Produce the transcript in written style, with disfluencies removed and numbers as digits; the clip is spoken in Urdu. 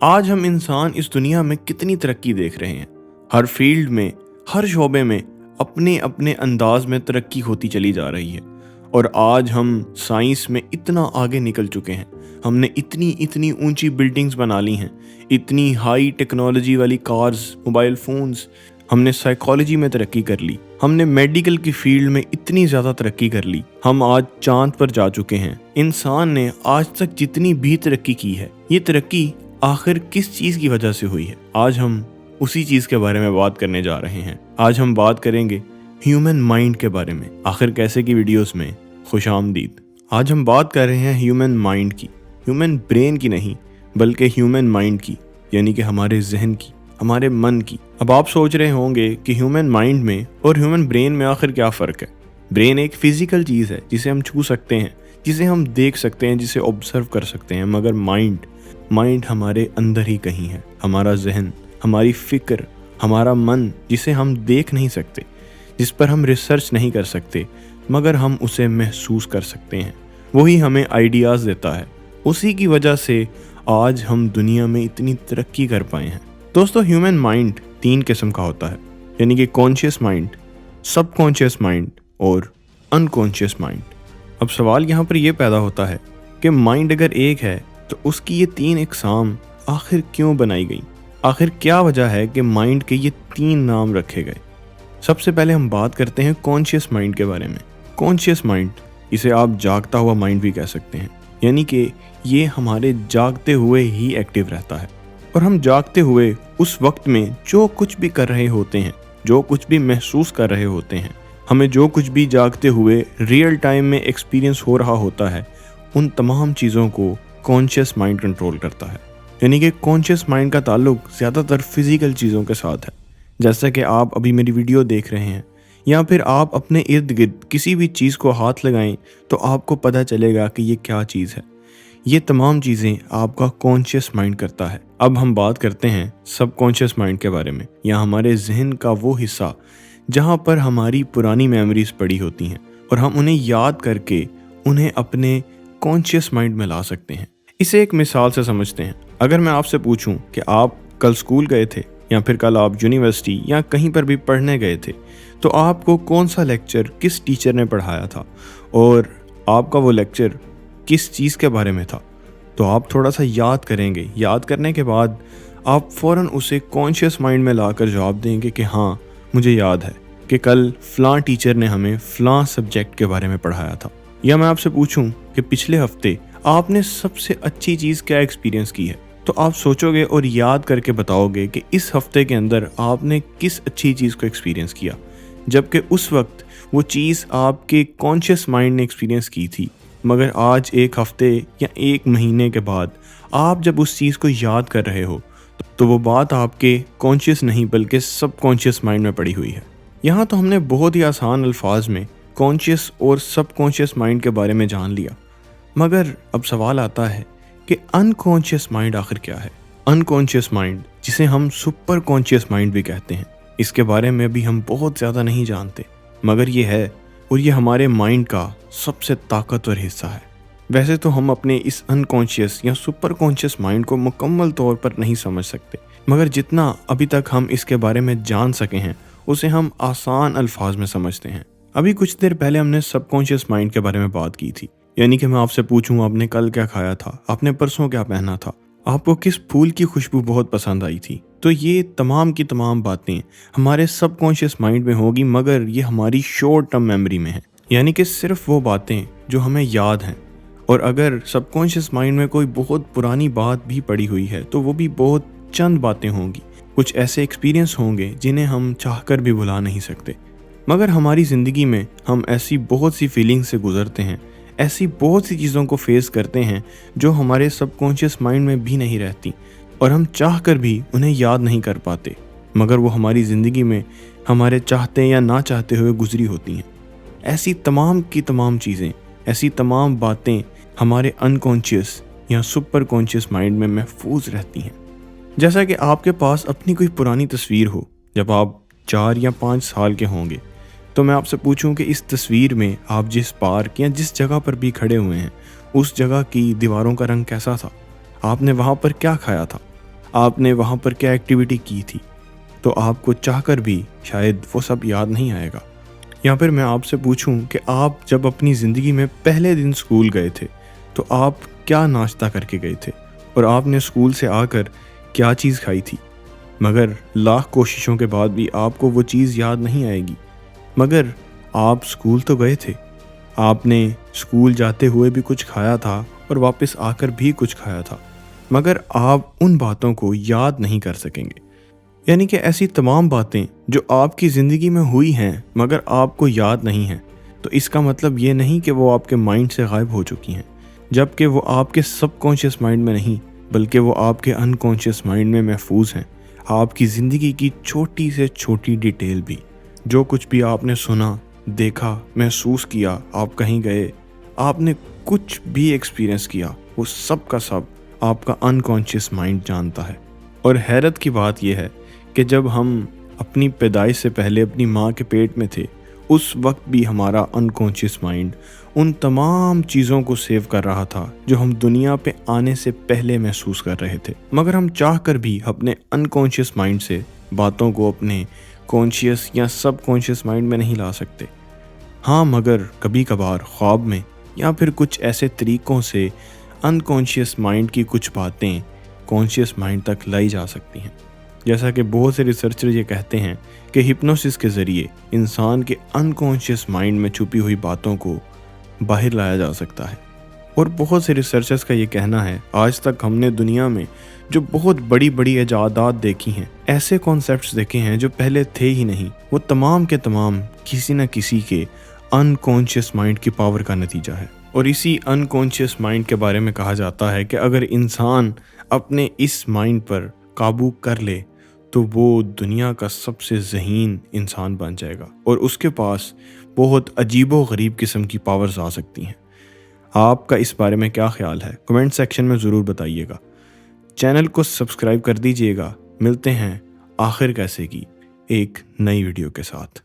آج ہم انسان اس دنیا میں کتنی ترقی دیکھ رہے ہیں۔ ہر فیلڈ میں، ہر شعبے میں اپنے اپنے انداز میں ترقی ہوتی چلی جا رہی ہے، اور آج ہم سائنس میں اتنا آگے نکل چکے ہیں۔ ہم نے اتنی اونچی بلڈنگز بنا لی ہیں، اتنی ہائی ٹیکنالوجی والی کارز، موبائل فونز۔ ہم نے سائیکالوجی میں ترقی کر لی، ہم نے میڈیکل کی فیلڈ میں اتنی زیادہ ترقی کر لی، ہم آج چاند پر جا چکے ہیں۔ انسان نے آج تک جتنی بھی ترقی کی ہے، یہ ترقی آخر کس چیز کی وجہ سے ہوئی ہے؟ آج ہم اسی چیز کے بارے میں بات کرنے جا رہے ہیں۔ آج ہم بات کریں گے ہیومن مائنڈ کے بارے میں۔ آخر کیسے کی ویڈیوز میں خوش آمدید۔ آج ہم بات کر رہے ہیں ہیومن مائنڈ کی، ہیومن برین کی نہیں بلکہ ہیومن مائنڈ کی، یعنی کہ ہمارے ذہن کی، ہمارے من کی۔ اب آپ سوچ رہے ہوں گے کہ ہیومن مائنڈ میں اور ہیومن برین میں آخر کیا فرق ہے؟ برین ایک فزیکل چیز ہے جسے ہم چھو سکتے ہیں، جسے ہم دیکھ سکتے ہیں، جسے آبزرو کر سکتے ہیں، مگر مائنڈ ہمارے اندر ہی کہیں ہے۔ ہمارا ذہن، ہماری فکر، ہمارا من، جسے ہم دیکھ نہیں سکتے، جس پر ہم ریسرچ نہیں کر سکتے، مگر ہم اسے محسوس کر سکتے ہیں، وہی ہمیں آئیڈیاز دیتا ہے۔ اسی کی وجہ سے آج ہم دنیا میں اتنی ترقی کر پائے ہیں۔ دوستو، ہیومن مائنڈ 3 قسم کا ہوتا ہے، یعنی کہ کانشیس مائنڈ، سب کانشیس مائنڈ اور انکانشیس مائنڈ۔ اب سوال یہاں پر یہ پیدا ہوتا ہے کہ مائنڈ اگر ایک ہے تو اس کی یہ 3 اقسام آخر کیوں بنائی گئی؟ آخر کیا وجہ ہے کہ مائنڈ کے یہ 3 نام رکھے گئے؟ سب سے پہلے ہم بات کرتے ہیں کانشیس مائنڈ کے بارے میں۔ کانشیس مائنڈ، اسے آپ جاگتا ہوا مائنڈ بھی کہہ سکتے ہیں، یعنی کہ یہ ہمارے جاگتے ہوئے ہی ایکٹیو رہتا ہے، اور ہم جاگتے ہوئے اس وقت میں جو کچھ بھی کر رہے ہوتے ہیں، جو کچھ بھی محسوس کر رہے ہوتے ہیں، ہمیں جو کچھ بھی جاگتے ہوئے ریئل ٹائم میں ایکسپیرینس ہو رہا ہوتا ہے، ان تمام چیزوں کو کانشیس مائنڈ کنٹرول کرتا ہے۔ یعنی کہ کانشیس مائنڈ کا تعلق زیادہ تر فزیکل چیزوں کے ساتھ ہے، جیسا کہ آپ ابھی میری ویڈیو دیکھ رہے ہیں، یا پھر آپ اپنے ارد گرد کسی بھی چیز کو ہاتھ لگائیں تو آپ کو پتہ چلے گا کہ یہ کیا چیز ہے۔ یہ تمام چیزیں آپ کا کانشیس مائنڈ کرتا ہے۔ اب ہم بات کرتے ہیں سب کانشیس مائنڈ کے بارے میں، یا ہمارے ذہن کا وہ حصہ جہاں پر ہماری پرانی میموریز پڑی ہوتی ہیں، اور ہم انہیں یاد کر کے انہیں اپنے کانشیس مائنڈ میں لا سکتے ہیں۔ اسے ایک مثال سے سمجھتے ہیں۔ اگر میں آپ سے پوچھوں کہ آپ کل اسکول گئے تھے، یا پھر کل آپ یونیورسٹی یا کہیں پر بھی پڑھنے گئے تھے، تو آپ کو کون سا لیکچر کس ٹیچر نے پڑھایا تھا، اور آپ کا وہ لیکچر کس چیز کے بارے میں تھا، تو آپ تھوڑا سا یاد کریں گے۔ یاد کرنے کے بعد آپ فوراً اسے کانشیس مائنڈ میں لا کر جواب دیں گے کہ ہاں، مجھے یاد ہے کہ کل فلاں ٹیچر نے ہمیں فلاں سبجیکٹ کے بارے میں پڑھایا تھا۔ یا میں آپ سے پوچھوں کہ پچھلے ہفتے آپ نے سب سے اچھی چیز کیا ایکسپیرینس کی ہے، تو آپ سوچو گے اور یاد کر کے بتاؤ گے کہ اس ہفتے کے اندر آپ نے کس اچھی چیز کو ایکسپیرینس کیا، جبکہ اس وقت وہ چیز آپ کے کانشیس مائنڈ نے ایکسپیرینس کی تھی، مگر آج ایک ہفتے یا ایک مہینے کے بعد آپ جب اس چیز کو یاد کر رہے ہو تو وہ بات آپ کے کانشیس نہیں بلکہ سب کانشیس مائنڈ میں پڑی ہوئی ہے۔ یہاں تو ہم نے بہت ہی آسان الفاظ میں کانشیس اور سب کانشیس مائنڈ کے بارے میں جان لیا، مگر اب سوال آتا ہے کہ انکانشیس مائنڈ آخر کیا ہے؟ انکانشیس مائنڈ، جسے ہم سپر کانشیس مائنڈ بھی کہتے ہیں، اس کے بارے میں بھی ہم بہت زیادہ نہیں جانتے، مگر یہ ہے، اور یہ ہمارے مائنڈ کا سب سے طاقتور حصہ ہے۔ ویسے تو ہم اپنے اس انکانشیس یا سپر کانشیس مائنڈ کو مکمل طور پر نہیں سمجھ سکتے، مگر جتنا ابھی تک ہم اس کے بارے میں جان سکے ہیں اسے ہم آسان الفاظ میں سمجھتے ہیں۔ ابھی کچھ دیر پہلے ہم نے سب کانشیس مائنڈ کے بارے میں بات کی تھی، یعنی کہ میں آپ سے پوچھوں آپ نے کل کیا کھایا تھا، آپ نے پرسوں کیا پہنا تھا، آپ کو کس پھول کی خوشبو بہت پسند آئی تھی، تو یہ تمام کی تمام باتیں ہمارے سب کانشیس مائنڈ میں ہوگی، مگر یہ ہماری شارٹ ٹرم میموری میں ہیں، یعنی کہ صرف وہ باتیں جو ہمیں یاد ہیں۔ اور اگر سب کانشیس مائنڈ میں کوئی بہت پرانی بات بھی پڑی ہوئی ہے تو وہ بھی بہت چند باتیں ہوں گی، کچھ ایسے ایکسپیرینس ہوں گے جنہیں ہم چاہ کر بھی بھلا نہیں سکتے۔ مگر ہماری زندگی میں ہم ایسی بہت سی فیلنگ سے گزرتے ہیں، ایسی بہت سی چیزوں کو فیس کرتے ہیں جو ہمارے سب کانشیس مائنڈ میں بھی نہیں رہتی، اور ہم چاہ کر بھی انہیں یاد نہیں کر پاتے، مگر وہ ہماری زندگی میں ہمارے چاہتے یا نہ چاہتے ہوئے گزری ہوتی ہیں۔ ایسی تمام کی تمام چیزیں، ایسی تمام باتیں ہمارے انکانشیس یا سپر کانشیس مائنڈ میں محفوظ رہتی ہیں۔ جیسا کہ آپ کے پاس اپنی کوئی پرانی تصویر ہو جب آپ 4 یا 5 سال کے ہوں گے، تو میں آپ سے پوچھوں کہ اس تصویر میں آپ جس پارک یا جس جگہ پر بھی کھڑے ہوئے ہیں، اس جگہ کی دیواروں کا رنگ کیسا تھا؟ آپ نے وہاں پر کیا کھایا تھا؟ آپ نے وہاں پر کیا ایکٹیویٹی کی تھی، تو آپ کو چاہ کر بھی شاید وہ سب یاد نہیں آئے گا۔ یا پھر میں آپ سے پوچھوں کہ آپ جب اپنی زندگی میں پہلے دن اسکول گئے تھے تو آپ کیا ناشتہ کر کے گئے تھے، اور آپ نے اسکول سے آ کر کیا چیز کھائی تھی؟ مگر لاکھ کوششوں کے بعد بھی آپ کو وہ چیز یاد نہیں آئے گی، مگر آپ اسکول تو گئے تھے، آپ نے اسکول جاتے ہوئے بھی کچھ کھایا تھا اور واپس آ کر بھی کچھ کھایا تھا، مگر آپ ان باتوں کو یاد نہیں کر سکیں گے۔ یعنی کہ ایسی تمام باتیں جو آپ کی زندگی میں ہوئی ہیں مگر آپ کو یاد نہیں ہیں، تو اس کا مطلب یہ نہیں کہ وہ آپ کے مائنڈ سے غائب ہو چکی ہیں، جبکہ وہ آپ کے سب کانشیس مائنڈ میں نہیں بلکہ وہ آپ کے ان کانشیس مائنڈ میں محفوظ ہیں۔ آپ کی زندگی کی چھوٹی سے چھوٹی ڈیٹیل بھی، جو کچھ بھی آپ نے سنا، دیکھا، محسوس کیا، آپ کہیں گئے، آپ نے کچھ بھی ایکسپیرینس کیا، وہ سب کا سب آپ کا ان کانشیس مائنڈ جانتا ہے۔ اور حیرت کی بات یہ ہے کہ جب ہم اپنی پیدائش سے پہلے اپنی ماں کے پیٹ میں تھے، اس وقت بھی ہمارا ان کانشیس مائنڈ ان تمام چیزوں کو سیو کر رہا تھا جو ہم دنیا پہ آنے سے پہلے محسوس کر رہے تھے، مگر ہم چاہ کر بھی اپنے ان کانشیس مائنڈ سے باتوں کو اپنے کانشیس یا سب کانشیس مائنڈ میں نہیں لا سکتے۔ ہاں، مگر کبھی کبھار خواب میں یا پھر کچھ ایسے طریقوں سے ان کانشیس مائنڈ کی کچھ باتیں کانشیس مائنڈ تک لائی جا سکتی ہیں، جیسا کہ بہت سے ریسرچر یہ کہتے ہیں کہ ہپنوسس کے ذریعے انسان کے ان کانشیس مائنڈ میں چھپی ہوئی باتوں کو باہر لایا جا سکتا ہے۔ اور بہت سے ریسرچرز کا یہ کہنا ہے آج تک ہم نے دنیا میں جو بہت بڑی بڑی ایجادات دیکھی ہیں، ایسے کانسیپٹس دیکھے ہیں جو پہلے تھے ہی نہیں، وہ تمام کے تمام کسی نہ کسی کے ان کانشیس مائنڈ کی پاور کا نتیجہ ہے۔ اور اسی ان کانشیس مائنڈ کے بارے میں کہا جاتا ہے کہ اگر انسان اپنے اس مائنڈ پر قابو کر لے تو وہ دنیا کا سب سے ذہین انسان بن جائے گا، اور اس کے پاس بہت عجیب و غریب قسم کی پاورز آ سکتی ہیں۔ آپ کا اس بارے میں کیا خیال ہے؟ کمنٹ سیکشن میں ضرور بتائیے گا۔ چینل کو سبسکرائب کر دیجئے گا۔ ملتے ہیں آخر کیسے کی ایک نئی ویڈیو کے ساتھ۔